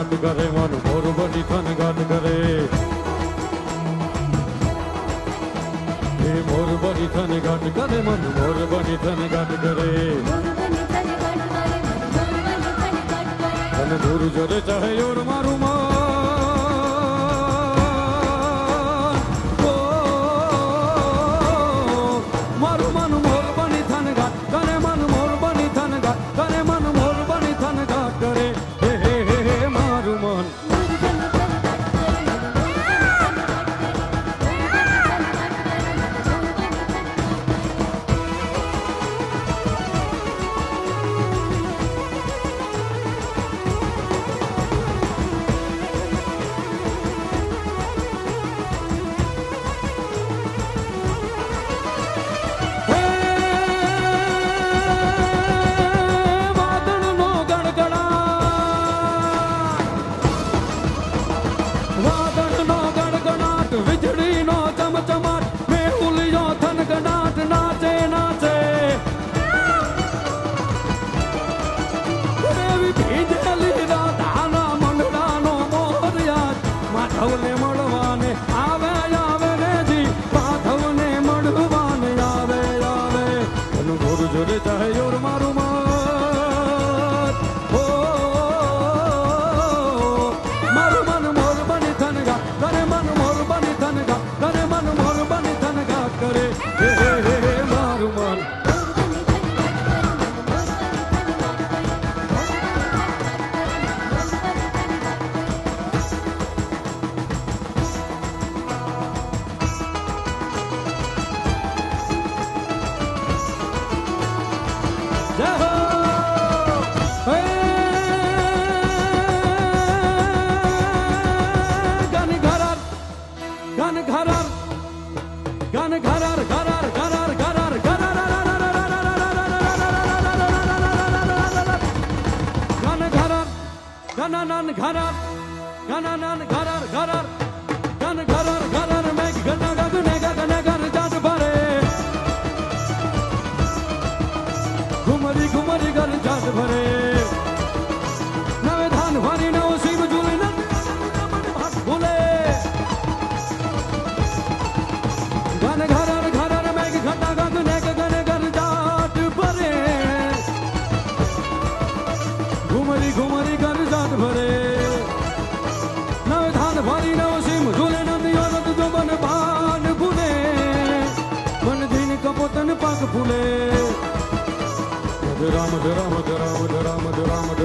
घाट करे मन मोर बनी थन घाट करे मोर बनी थन घाट करे मन मोर बनी थन घाट करे અને દૂર જરે ચાહે ઓર મારું મન મારું મન મોર બની થન ઘાટ કરે મન મોર બની થન ઘાટ કરે મન મોર બની થન ઘાટ કરે હે મારું મન માધવને મળવાને આવે આવે ને જી માધવને મળવાને આવે આવે એનું ઘોર જોડે ચાહે યોર મારું મન મારું મન મોર બની થન ઘાટ કરે મન મોર બની થન ઘાટ કરે મન મોર બની થન ઘાટ કરે હે મારું મન ઘુમરી ઘુમરી ઘર જાત ભરે નવે ધાન ભરી નવ શિવ ઝૂલે ભાટ ભૂલે ઘન ઘરર ઘરર મેઘ ઘટા ગગ ને ગગન ઘર જાત ભરે ઘુમરી ઘુમરી ઘર જાત ભરે નવે ધાન ભરી નવ શિવ ઝૂલે નંદિયો રત જો બન બાન ભૂલે મન ધીન કપોતન પાક ફૂલે રામ રામ રામ રામ રામ રામ